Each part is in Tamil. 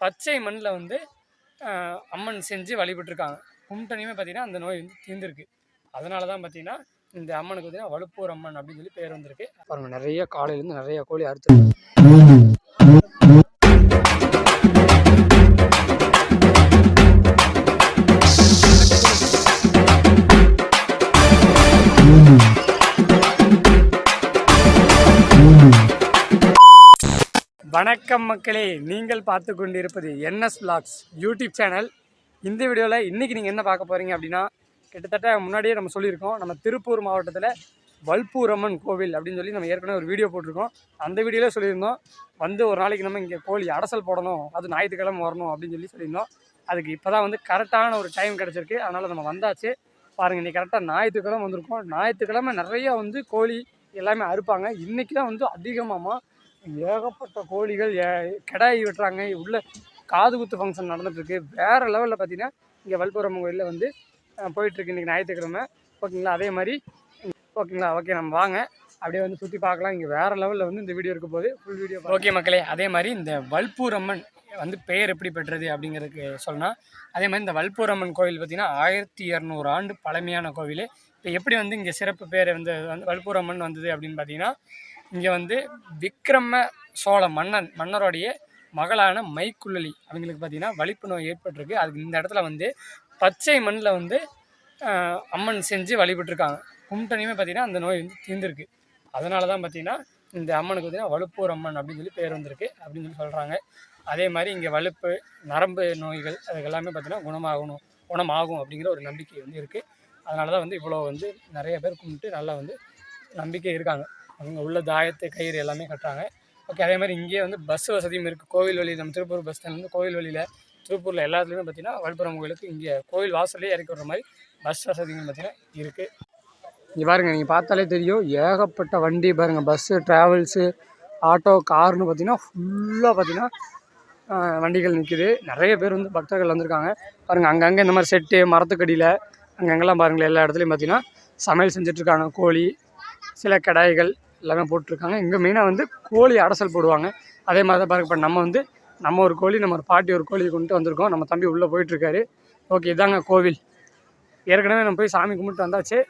பச்சை மண்ணில் வந்து அம்மன் செஞ்சு வழிபட்டுருக்காங்க. கும்பிட்டனையுமே பார்த்தீங்கன்னா அந்த நோய் வந்து தீர்ந்துருக்கு. அதனால தான் பார்த்தீங்கன்னா இந்த அம்மனுக்கு பார்த்தீங்கன்னா வலுப்பூர் அம்மன் அப்படின்னு சொல்லி பேர் வந்திருக்கு. பாருங்கள், நிறைய காலையிலேருந்து நிறைய கோழி அறுத்து. வணக்கம் மக்களே, நீங்கள் பார்த்து கொண்டு இருப்பது என்எஸ் விலாக்ஸ் யூடியூப் சேனல். இந்த வீடியோவில் இன்றைக்கி நீங்கள் என்ன பார்க்க போகிறீங்க அப்படின்னா, கிட்டத்தட்ட முன்னாடியே நம்ம சொல்லியிருக்கோம், நம்ம திருப்பூர் மாவட்டத்தில் வல்பூர் அம்மன் கோவில் அப்படின்னு சொல்லி நம்ம ஏற்கனவே ஒரு வீடியோ போட்டிருக்கோம். அந்த வீடியோவில் சொல்லியிருந்தோம் வந்து ஒரு நாளைக்கு நம்ம இங்கே கோழி அடசல் போடணும், அது ஞாயிற்றுக்கிழமை வரணும் அப்படின்னு சொல்லியிருந்தோம். அதுக்கு இப்போ தான் வந்து கரெக்டான ஒரு டைம் கிடச்சிருக்கு. அதனால் நம்ம வந்தாச்சு. பாருங்கள், இன்றைக்கி கரெக்டாக ஞாயிற்றுக்கிழமை வந்திருக்கோம். ஞாயிற்றுக்கிழமை நிறையா வந்து கோழி எல்லாமே அறுப்பாங்க. இன்றைக்கி தான் வந்து அதிகமாக ஏகப்பட்ட கோழிகள் கிடாய் வெட்டுறாங்க. உள்ள காது குத்து ஃபங்க்ஷன் நடந்துகிட்ருக்கு. வேறு லெவலில் பார்த்தீங்கன்னா இங்கே வல்பூர் அம்மன் கோயிலில் வந்து போயிட்டுருக்கு இன்றைக்கி ஞாயிற்றுக்கிழமை. ஓகேங்களா? அதே மாதிரி ஓகேங்களா? ஓகே, நம்ம வாங்க அப்படியே வந்து சுற்றி பார்க்கலாம். இங்கே வேறு லெவலில் வந்து இந்த வீடியோ இருக்க போது ஃபுல் வீடியோ. ஓகே மக்களே, அதே மாதிரி இந்த வல்பூர் அம்மன் வந்து பெயர் எப்படி பெற்றது அப்படிங்கிறதுக்கு சொன்னால், அதே மாதிரி இந்த வல்பூர் அம்மன் கோவில் பார்த்திங்கன்னா 1200 ஆண்டு பழமையான கோவில். இப்போ எப்படி வந்து இங்கே சிறப்பு பேர் வந்து வல்பூர் அம்மன் வந்தது அப்படின்னு பார்த்தீங்கன்னா, இங்கே வந்து விக்ரம சோழ மன்னருடைய மகளான மைக்குள்ளலி அவங்களுக்கு பார்த்திங்கன்னா வலிப்பு நோய் ஏற்பட்டிருக்கு. அதுக்கு இந்த இடத்துல வந்து பச்சை மண்ணில் வந்து அம்மன் செஞ்சு வழிபட்டுருக்காங்க. கும்பிட்டனையுமே பார்த்திங்கன்னா அந்த நோய் வந்து தீர்ந்துருக்கு. அதனால தான் பார்த்திங்கன்னா இந்த அம்மனுக்கு பார்த்திங்கன்னா வலுப்பூர் அம்மன் அப்படின்னு சொல்லி பேர் வந்திருக்கு அப்படின்னு சொல்லி சொல்கிறாங்க. அதே மாதிரி இங்கே வலுப்பு நரம்பு நோய்கள் அதுக்கு எல்லாமே பார்த்திங்கன்னா குணமாகும் அப்படிங்கிற ஒரு நம்பிக்கை வந்து இருக்குது. அதனால தான் வந்து இவ்வளோ வந்து நிறைய பேர் கும்பிட்டு நல்லா வந்து நம்பிக்கை இருக்காங்க. அவங்க உள்ள தாயத்து கயிறு எல்லாமே கட்டுறாங்க. ஓகே, அதே மாதிரி இங்கேயே வந்து பஸ் வசதியும் இருக்குது. கோவில் வழி நம்ம திருப்பூர் பஸ் ஸ்டாண்ட்லேருந்து கோவில் வழியில் திருப்பூரில் எல்லாத்துலேயுமே பார்த்திங்கன்னா வல்பூர் அம்மன் கோயிலுக்கு இங்கே கோவில் வாசல்லே இறக்கி விடுற மாதிரி பஸ் வசதிகள் பார்த்திங்கன்னா இருக்குது. இங்கே பாருங்கள், நீங்கள் பார்த்தாலே தெரியும், ஏகப்பட்ட வண்டி பாருங்கள், பஸ்ஸு ட்ராவல்ஸு ஆட்டோ கார்னு பார்த்திங்கன்னா ஃபுல்லாக பார்த்திங்கன்னா வண்டிகள் நிற்கிது. நிறைய பேர் வந்து பக்தர்கள் வந்திருக்காங்க. பாருங்கள், அங்கங்கே இந்த மாதிரி செட்டு மரத்துக்கடியில் அங்கங்கெல்லாம் பாருங்களேன், எல்லா இடத்துலையும் பார்த்திங்கன்னா சமையல் செஞ்சிட்ருக்காங்க. கோழி சில கடாய்கள் எல்லாமே போட்டிருக்காங்க. இங்கே மெயினாக வந்து கோழி அடசல் போடுவாங்க. அதே மாதிரி தான் பாருங்க, இப்போ நம்ம ஒரு கோழி, நம்ம ஒரு பாட்டி ஒரு கோழி கொண்டு வந்திருக்கோம். நம்ம தம்பி உள்ளே போயிட்டுருக்காரு. ஓகே, இதாங்க கோவில். ஏற்கனவே நம்ம போய் சாமி கும்பிட்டு வந்தாச்சு.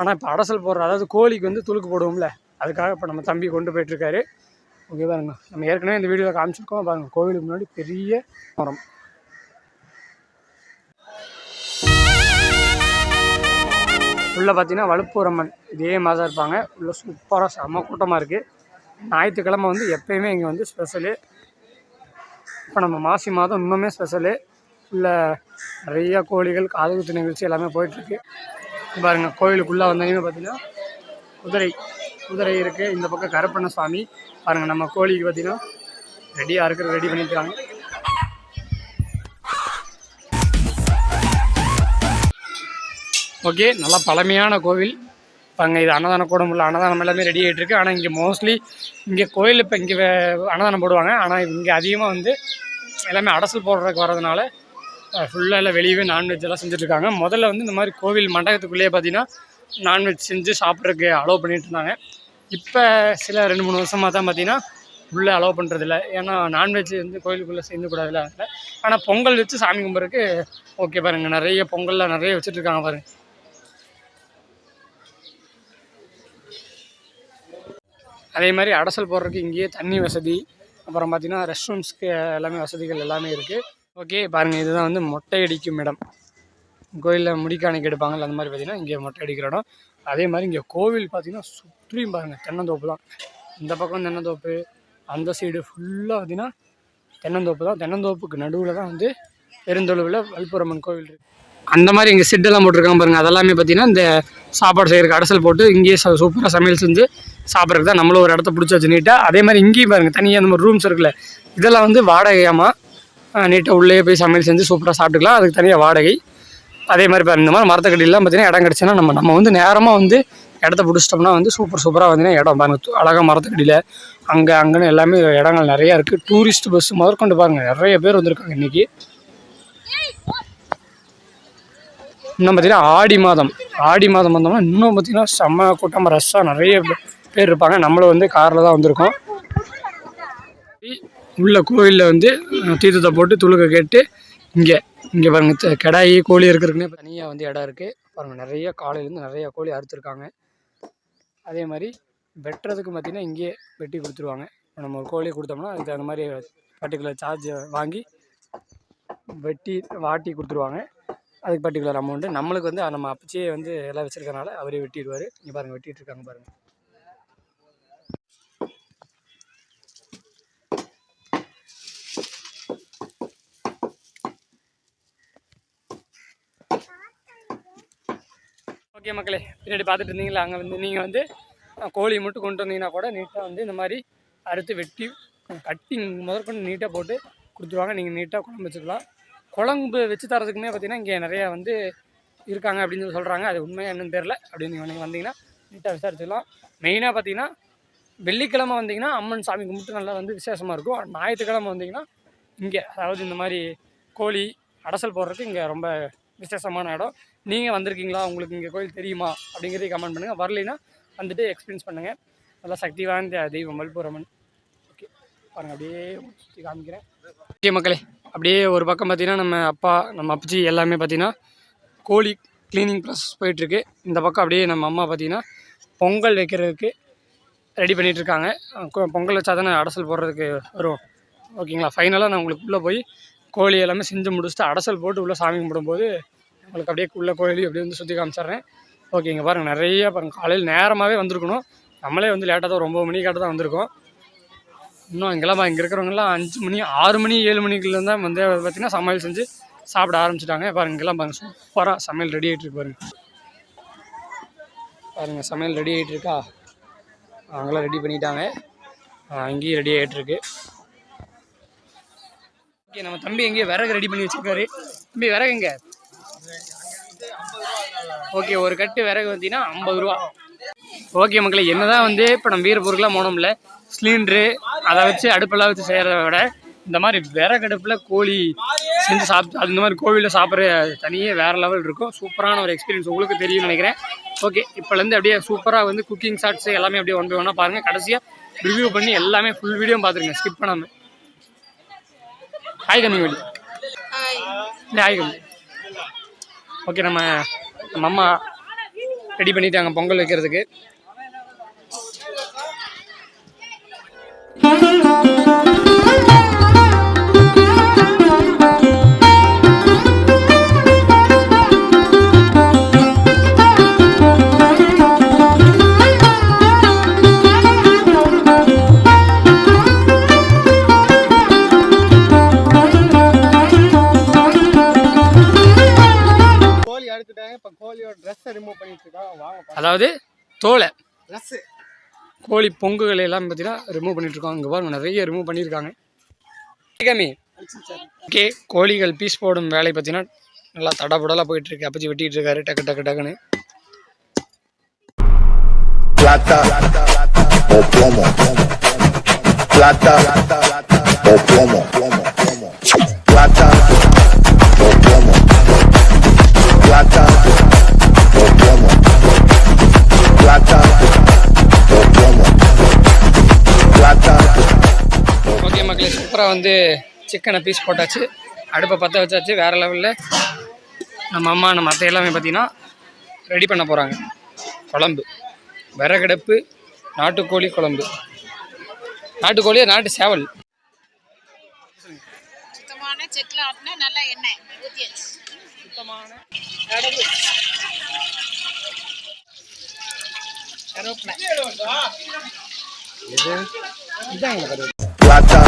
ஆனால் இப்போ அடசல் போடுற, அதாவது கோழிக்கு வந்து துளுக்கு போடுவோம்ல, அதுக்காக இப்போ நம்ம தம்பி கொண்டு போயிட்டுருக்காரு. ஓகே பாருங்க, நம்ம ஏற்கனவே இந்த வீடியோவில் காமிச்சிருக்கோம். பாருங்கள், கோவிலுக்கு முன்னாடி பெரிய மரம். உள்ளே பார்த்தீங்கன்னா வலுப்பூர் அம்மன் இதே மாதிரி தான் இருப்பாங்க. உள்ள சூப்பராக செம்ம கூட்டமாக இருக்குது. ஞாயிற்றுக்கிழமை வந்து எப்போயுமே இங்கே வந்து ஸ்பெஷலு. இப்போ நம்ம மாசி மாதம் இன்னுமே ஸ்பெஷலு. உள்ள நிறையா கோழிகள் காது குத்து நிகழ்ச்சி எல்லாமே போயிட்டுருக்கு. பாருங்கள், கோயிலுக்குள்ளே வந்தீங்கன்னா பார்த்தீங்கன்னா குதிரை இருக்குது. இந்த பக்கம் கருப்பண்ண சுவாமி பாருங்கள். நம்ம கோழிக்கு பார்த்தீங்கன்னா ரெடி பண்ணியிருக்காங்க. ஓகே, நல்லா பழமையான கோவில். பாருங்க, இது அன்னதான கூடம் உள்ள அன்னதானம் எல்லாமே ரெடி ஆகிட்டு இருக்குது. ஆனால் இங்கே மோஸ்ட்லி இங்கே கோயில் இப்போ இங்கே அன்னதானம் போடுவாங்க. ஆனால் இங்கே அதிகமாக வந்து எல்லாமே அடசல் போடுறதுக்கு வரதுனால ஃபுல்லாக எல்லாம் வெளியவே நான்வெஜ் எல்லாம் செஞ்சுட்ருக்காங்க. முதல்ல வந்து இந்த மாதிரி கோவில் மண்டபத்துக்குள்ளேயே பார்த்தீங்கன்னா நான்வெஜ் செஞ்சு சாப்பிட்றதுக்கு அலோவ் பண்ணிட்டு இருந்தாங்க. இப்போ சில 2-3 வருஷமாக தான் பார்த்தீங்கன்னா உள்ளே அலோவ் பண்ணுறதில்ல. ஏன்னா நான்வெஜ் வந்து கோயிலுக்குள்ளே சேர்ந்துக்கூடாதுல. அதில் ஆனால் பொங்கல் வச்சு சாமி கும்பிட்றதுக்கு ஓகே. பாருங்கள், நிறைய பொங்கல்லாம் நிறைய வச்சுட்ருக்காங்க பாருங்கள். அதே மாதிரி அடசல் போடுறதுக்கு இங்கேயே தண்ணி வசதி, அப்புறம் பார்த்திங்கன்னா ரெஸ்ட் ரூம்ஸ்க்கு எல்லாமே வசதிகள் எல்லாமே இருக்குது. ஓகே பாருங்கள், இதுதான் வந்து மொட்டை அடிக்கும் இடம். கோயிலில் முடிக்காணிக்கு எடுப்பாங்கள்ல, அந்த மாதிரி பார்த்திங்கன்னா இங்கே மொட்டை அடிக்கிற இடம். அதே மாதிரி இங்கே கோவில் பார்த்திங்கன்னா சுற்றியும் பாருங்கள் தென்னந்தோப்பு தான். இந்த பக்கம் தென்னந்தோப்பு, அந்த சைடு ஃபுல்லாக பார்த்திங்கன்னா தென்னந்தோப்பு தான். தென்னந்தோப்புக்கு நடுவில் தான் வந்து பெருந்தொழுவில் வல்பூர் அம்மன் கோவில் இருக்குது. அந்த மாதிரி இங்கே செட்டெல்லாம் போட்டிருக்காங்க பாருங்கள். அதெல்லாமே பார்த்திங்கன்னா இந்த சாப்பாடு செய்கிறதுக்கு அடசல் போட்டு இங்கேயே சூப்பராக சமையல் செஞ்சு சாப்பிட்றதுக்கு தான். நம்மளும் ஒரு இடத்த பிடிச்சி வச்சு நீட்டாக. அதே மாதிரி இங்கேயும் பாருங்கள், தனியாக அந்த மாதிரி ரூம்ஸ் இருக்குல்ல, இதெல்லாம் வந்து வாடகையாமல் நீட்டாக உள்ளே போய் சமையல் செஞ்சு சூப்பராக சாப்பிட்டுக்கலாம். அதுக்கு தனியாக வாடகை. அதே மாதிரி பாருங்கள், இந்த மாதிரி மரத்துக்கடியெல்லாம் பார்த்திங்கன்னா இடம் கிடச்சுன்னா நம்ம வந்து நேரமாக வந்து இடத்த பிடிச்சிட்டோம்னா வந்து சூப்பராக வந்து இடம் பாருங்கள். அழகாக மரத்துக்கடியில் அங்கேன்னு எல்லாமே இடங்கள் நிறையா இருக்குது. டூரிஸ்ட் பஸ் முதற்கொண்டு பாருங்கள், நிறைய பேர் வந்திருக்காங்க இன்றைக்கி. இன்னும் பார்த்திங்கன்னா ஆடி மாதம் வந்தோம்னா இன்னும் பார்த்திங்கன்னா செம்ம கூட்டமாக ரஷ்ஷாக நிறைய பேர் இருப்பாங்க. நம்மளும் வந்து காரில் தான் வந்திருக்கோம். உள்ள கோயிலில் வந்து தீர்த்தத்தை போட்டு துளுக்க கேட்டு இங்கே பாருங்கள் கடாயி கோழி இருக்கிறதுக்குன்னே தனியாக வந்து இடம் இருக்குது பாருங்கள். நிறைய காலையிலேருந்து நிறையா கோழி அறுத்துருக்காங்க. அதே மாதிரி வெட்டுறதுக்கு பார்த்திங்கன்னா இங்கேயே வெட்டி கொடுத்துருவாங்க. நம்ம ஒரு கோழி கொடுத்தோம்னா அதுக்கு அந்த மாதிரி பர்டிகுலர் சார்ஜ் வாங்கி வெட்டி வாட்டி கொடுத்துருவாங்க. அதுக்கு பர்டிகுலர் அமௌண்ட்டு. நம்மளுக்கு வந்து நம்ம அப்பச்சியே வந்து எல்லாம் வச்சுருக்கனால அவரே வெட்டிடுவார். இங்கே பாருங்கள் வெட்டிகிட்டு இருக்காங்க பாருங்கள். ஓகே மக்களே, பின்னாடி பார்த்துட்டு இருந்தீங்களா, அங்கே வந்து நீங்கள் வந்து கோழி மட்டும் கொண்டு வந்தீங்கன்னா கூட நீட்டாக வந்து இந்த மாதிரி அறுத்து வெட்டி கட்டிங் முதற்கொண்டு நீட்டாக போட்டு கொடுத்துருவாங்க. நீங்கள் நீட்டாக குழம்பு வச்சுக்கலாம். குழம்பு வச்சு தரதுக்குமே பார்த்திங்கன்னா இங்கே நிறையா வந்து இருக்காங்க அப்படின்னு சொல்கிறாங்க. அது உண்மையாக என்னன்னு தெரில. அப்படின்னு நீங்கள் வந்தீங்கன்னா நீட்டாக விசாரிச்சுக்கலாம். மெயினாக பார்த்திங்கன்னா வெள்ளிக்கிழமை வந்தீங்கன்னா அம்மன் சாமி கும்பிட்டு நல்லா வந்து விசேஷமாக இருக்கும். ஞாயிற்றுக்கிழமை வந்தீங்கன்னா இங்கே அதாவது இந்த மாதிரி கோழி அடசல் போடுறதுக்கு இங்கே ரொம்ப விசேஷமான இடம். நீங்கள் வந்திருக்கீங்களா, உங்களுக்கு இங்கே கோயில் தெரியுமா அப்படிங்கிறதையும் கமெண்ட் பண்ணுங்கள். வரலைன்னா வந்துட்டு எக்ஸ்பீரியன்ஸ் பண்ணுங்கள். நல்லா சக்தி வாய்ந்த தெய்வம் வல்பூரம்மன். ஓகே பாருங்கள், அப்படியே சுற்றி காமிக்கிறேன். ஓகே மக்களே, அப்படியே ஒரு பக்கம் பார்த்திங்கன்னா நம்ம அப்பச்சி எல்லாமே பார்த்திங்கன்னா கோழி க்ளீனிங் ப்ராசஸ் போயிட்டுருக்கு. இந்த பக்கம் அப்படியே நம்ம அம்மா பார்த்திங்கன்னா பொங்கல் வைக்கிறதுக்கு ரெடி பண்ணிகிட்ருக்காங்க. பொங்கல் வச்சா தானே அடசல் போடுறதுக்கு வரும். ஓகேங்களா, ஃபைனலாக நான் உங்களுக்கு உள்ளே போய் கோழி எல்லாமே செஞ்சு முடிச்சுட்டு அடசல் போட்டு உள்ளே சாமி கும்பிடும்போது உங்களுக்கு அப்படியே உள்ள கோழி அப்படியே வந்து சுற்றி காமிச்சிட்றேன். ஓகேங்க பாருங்கள், நிறையா பாருங்கள். காலையில் நேரமாகவே வந்திருக்கணும். நம்மளே வந்து லேட்டாக தான் 9 மணிக்காட்ட தான் வந்திருக்கோம். இன்னும் இங்கெல்லாம் இங்கே இருக்கிறவங்கலாம் 5 மணி 6 மணி 7 மணிக்குள்ள தான் வந்து பார்த்திங்கன்னா சமையல் செஞ்சு சாப்பிட ஆரம்பிச்சிட்டாங்க. பாருங்கள் இங்கெல்லாம் பாருங்கள் சூப்பராக சமையல் ரெடி ஆகிட்டு இருக்கு. பாருங்கள் சமையல் ரெடி ஆகிட்டு இருக்கா. அவங்களாம் ரெடி பண்ணிட்டாங்க. இங்கேயும் ரெடி ஆகிட்டுருக்கு. ஓகே, நம்ம தம்பி எங்கேயோ விறகு ரெடி பண்ணி வச்சுருக்காரு. தம்பி விறகு எங்கே? ஓகே, ஒரு கட்டு விறகு வந்தீங்கன்னா 50 ரூபா. ஓகே மக்களே, என்ன தான் வந்து இப்போ நம்ம வீரப்பூருக்குலாம் போனோம்ல, சிலிண்ட்ரு அதை வச்சு அடுப்பெல்லாம் வச்சு செய்கிறத விட இந்த மாதிரி விறகடுப்பில் கோழி செஞ்சு சாப்பிட்டு அது இந்த மாதிரி கோவிலில் சாப்பிட்ற தனியே வேறு லெவல் இருக்கும். சூப்பரான ஒரு எக்ஸ்பீரியன்ஸ் உங்களுக்கு தெரியும்னு நினைக்கிறேன். ஓகே, இப்போலேருந்து அப்படியே சூப்பராக வந்து குக்கிங் ஷார்ட்ஸு எல்லாமே அப்படியே ஒன் பை ஒன்றா பாருங்கள். கடைசியாக ரிவ்யூ பண்ணி எல்லாமே ஃபுல் வீடியோ பார்த்துருங்க, ஸ்கிப் பண்ணாமல். ஹாய் கம்மி வழி இல்லை ஹாய் கம்மி. ஓகே, நம்ம அம்மா ரெடி பண்ணிட்டாங்க பொங்கல் வைக்கிறதுக்கு. அதாவது தோலை கோழி பொங்குகளை எல்லாம் பார்த்தீங்கன்னா ரிமூவ் பண்ணிட்டு இருக்கோம். இங்கே பாருங்க நிறைய ரிமூவ் பண்ணியிருக்காங்க. ஓகே, கோழிகள் பீஸ் போடும் வேலை பார்த்தீங்கன்னா நல்லா தடபுடலாக போயிட்டு இருக்கு. அப்பச்சி வெட்டிட்டு இருக்காரு டக்கு டக்கு டக்குன்னு. ஓகே மக்களே, சூப்பராக வந்து சிக்கனை பீஸ் போட்டாச்சு, அடுப்பை பற்ற வச்சாச்சு. வேறு லெவலில் நம்ம அம்மா நம்ம அத்தை எல்லாமே பார்த்திங்கன்னா ரெடி பண்ண போகிறாங்க. குழம்பு விறகடுப்பு நாட்டுக்கோழி குழம்பு. நாட்டுக்கோழியா நாட்டு சேவல்? சுத்தமான செக்கில் ஆட்டின நல்ல எண்ணெய் ஊற்றியாச்சு. சுத்தமான Plata,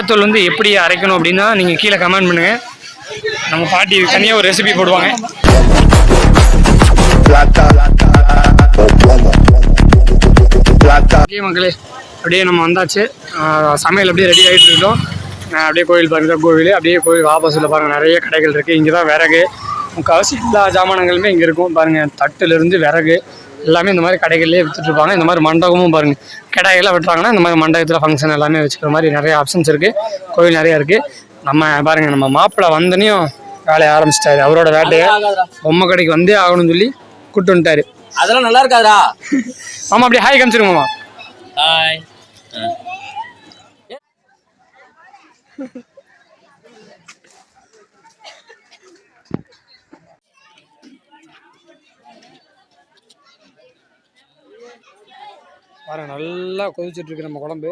மிளகாத்தூள் வந்து எப்படி அரைக்கணும் அப்படின்னா நீங்கள் கீழே கமெண்ட் பண்ணுங்கள். நம்ம பாட்டி தனியாக ஒரு ரெசிபி போடுவாங்க. ஓகே மக்களே, அப்படியே நம்ம வந்தாச்சு. சமையல் அப்படியே ரெடி ஆகிட்டு இருக்கோம். அப்படியே கோயில் பாருங்கள், கோவில் அப்படியே கோயில் ஆப்போசிட்டில் பாருங்கள் நிறைய கடைகள் இருக்குது. இங்கே தான் விறகு முக்கால்வாசி எல்லா ஜாமானங்களுமே இங்கே இருக்கும் பாருங்கள். தட்டுலேருந்து விறகு எல்லாமே இந்த மாதிரி கடைகள்லேயே விற்றுட்ருப்பாங்க. இந்த மாதிரி மண்டபமும் பாருங்கள், கடையெல்லாம் வெட்டுறாங்கன்னா இந்த மாதிரி மண்டபத்தில் ஃபங்க்ஷன் எல்லாமே வச்சுக்கிற மாதிரி நிறைய ஆப்ஷன்ஸ் இருக்குது. கோயில் நிறையா இருக்குது. நம்ம பாருங்கள், நம்ம மாப்பிள்ளை வந்தனையும் வேலையை ஆரம்பிச்சிட்டாரு. அவரோட வேட்டையை பொம்மை கடைக்கு வந்தே ஆகணும்னு சொல்லி கூப்பிட்டு வந்துட்டாரு. அதெல்லாம் நல்லா இருக்காதா மாமா? அப்படியே ஹாய் காமிச்சிருங்க மாமா. ஹாய். பாருங்க, நல்லா கொதிச்சுட்டு இருக்கு நம்ம குழம்பு.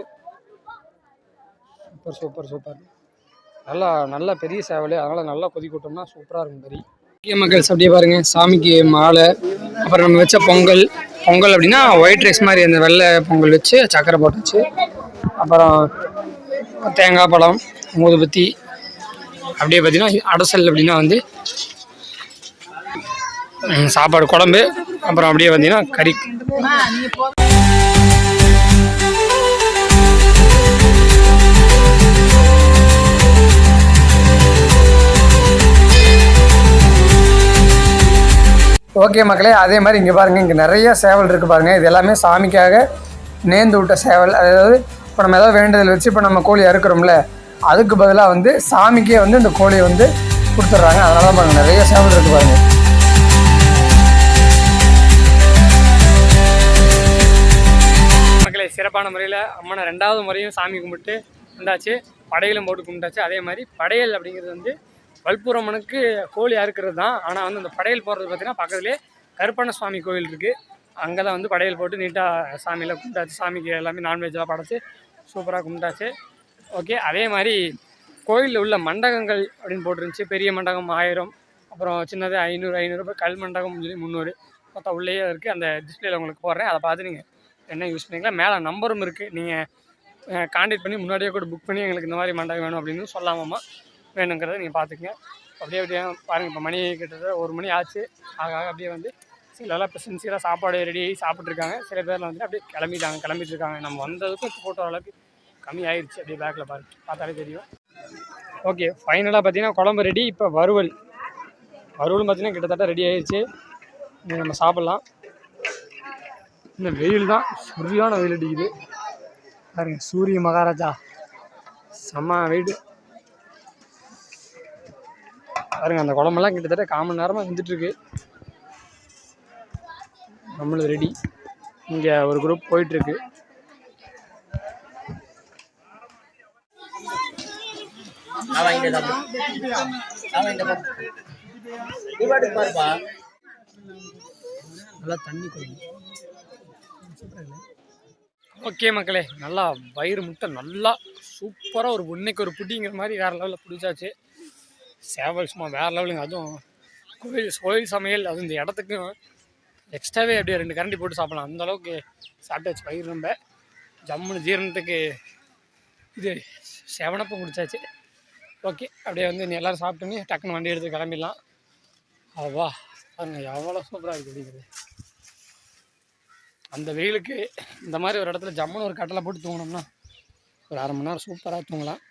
Super super super. நல்லா நல்லா பெரிய சேவல், அதனால் நல்லா கொதிக்கட்டோம்னா சூப்பராக இருக்கும் கறி. முக்கிய மக்கள்ஸ் அப்படியே பாருங்கள், சாமிக்கு மாலை, அப்புறம் நம்ம வச்ச பொங்கல். பொங்கல் அப்படின்னா ஒயிட் ரைஸ் மாதிரி அந்த வெள்ளை பொங்கல் வச்சு சக்கரை போட்டுச்சு. அப்புறம் தேங்காய் பழம், ஊதுபத்தி, அப்படியே பார்த்தீங்கன்னா அடசல் அப்படின்னா வந்து சாப்பாடு குழம்பு. அப்புறம் அப்படியே பார்த்தீங்கன்னா கறி. ஓகே மக்களே, அதே மாதிரி இங்கே பாருங்கள், இங்கே நிறைய சேவல் இருக்குது பாருங்கள். இது எல்லாமே சாமிக்காக நேர்ந்து விட்ட சேவல். அதாவது இப்போ நம்ம ஏதாவது வேண்டுதல் வச்சு இப்போ நம்ம கோழி அறுக்கிறோம்ல, அதுக்கு பதிலாக வந்து சாமிக்கே வந்து இந்த கோழியை வந்து கொடுத்துட்றாங்க. அதனால தான் பாருங்கள் நிறைய சேவல் இருக்குது பாருங்கள். மக்களே, சிறப்பான முறையில் அம்மனை 2வது முறையும் சாமி கும்பிட்டு வந்தாச்சு. படையலும் போட்டு கும்பிட்டாச்சு. அதே மாதிரி படையல் அப்படிங்கிறது வந்து வல்பூரம்மனுக்கு கோழி அறுக்கிறது தான். ஆனால் வந்து அந்த படையல் போடுறது பார்த்திங்கன்னா பக்கத்துலேயே கருப்பண்ண சுவாமி கோவில் இருக்குது. அங்கே தான் வந்து படையல் போட்டு நீட்டாக சாமியில் கும்பிட்டாச்சு. சாமிக்கு எல்லாமே நான்வெஜ்லாம் படைச்சி சூப்பராக கும்பிட்டாச்சு. ஓகே, அதே மாதிரி கோயிலில் உள்ள மண்டபங்கள் அப்படின்னு போட்டுருந்துச்சு. பெரிய மண்டபம் 1000, அப்புறம் சின்னது 500, கல் மண்டபம் சொல்லி 300 மொத்தம் உள்ளேயே இருக்குது. அந்த டிஸ்பிளேயில் உங்களுக்கு போடுறேன், அதை பார்த்து நீங்கள் என்ன யூஸ் பண்ணிக்கலாம். மேலே நம்பரும் இருக்குது, நீங்கள் கான்டாக்ட் பண்ணி முன்னாடியே கூட புக் பண்ணி எங்களுக்கு இந்த மாதிரி மண்டபம் வேணும் அப்படின்னு சொல்லாமாம்மா. வேணுங்கிறத நீங்கள் பார்த்துக்குங்க. அப்படியே அப்படியே பாருங்கள், இப்போ மணி கிட்டத்தட்ட 1 மணி ஆச்சு. ஆக அப்படியே வந்து சிலலாம் இப்போ சின்சியராக சாப்பாடு ரெடி ஆகி சாப்பிட்ருக்காங்க. சில பேரில் வந்துட்டு அப்படியே கிளம்பிட்டு இருக்காங்க. நம்ம வந்ததுக்கும் இப்போ ஃபோட்டோ அளவுக்கு கம்மி ஆயிடுச்சு. அப்படியே பேக்கில் பார்த்தாலே தெரியும். ஓகே, ஃபைனலாக பார்த்தீங்கன்னா குழம்பு ரெடி. இப்போ வறுவலும் பார்த்தீங்கன்னா கிட்டத்தட்ட ரெடி ஆயிடுச்சு. இங்கே நம்ம சாப்பிட்லாம். இந்த வெயில் தான் சரியான வெயில் அடிக்குது பாருங்க. சூரிய மகாராஜா செம்ம வெயில் பாருங்க. அந்த குழம்பெல்லாம் கிட்டத்தட்ட 1/4 மணி நேரமாக வந்துட்டுருக்கு. நம்மளுக்கு ரெடி. இங்கே ஒரு குரூப் போயிட்டுருக்கு. நல்லா தண்ணி குடிங்க. ஓகே மக்களே, நல்லா வயிறு முட்டை நல்லா சூப்பராக ஒரு இன்னைக்கு ஒரு புட்டிங்கிற மாதிரி வேறு லெவலில் பிடிச்சாச்சு. சேவல் சும்மா வேறு லெவலுங்க. அதுவும் கோயில் சமையல், அதுவும் இந்த இடத்துக்கும் எக்ஸ்ட்ராவே அப்படியே 2 கரண்டி போட்டு சாப்பிட்லாம். அந்தளவுக்கு சாப்பிட்டாச்சு. வயிறு ரொம்ப ஜம்முன்னு ஜீரணத்துக்கு இது செவனப்பும் குடிச்சாச்சு. ஓகே, அப்படியே வந்து நீ எல்லோரும் சாப்பிட்டோன்னே டக்குன்னு வண்டி எடுத்து கிளம்பிடலாம். அதுவா பாருங்க எவ்வளோ சூப்பராக இருக்குது அப்படிங்கிறது. அந்த வெயிலுக்கு இந்த மாதிரி ஒரு இடத்துல ஜம்முன்னு ஒரு கட்டளை போட்டு தூங்கினோம்னா ஒரு 1/2 மணி நேரம் சூப்பராக தூங்கலாம்.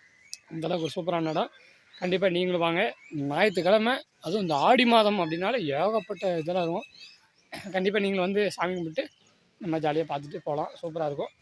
அந்தளவுக்கு ஒரு சூப்பரான இடம். கண்டிப்பாக நீங்களும் வாங்க. ஞாயிற்றுக்கிழமை, அதுவும் இந்த ஆடி மாதம் அப்படின்னால ஏகப்பட்ட இதெல்லாம் இருக்கும். கண்டிப்பாக நீங்களும் வந்து சாமி கும்பிட்டு நம்ம ஜாலியாக பார்த்துட்டு போகலாம். சூப்பராக இருக்கும்.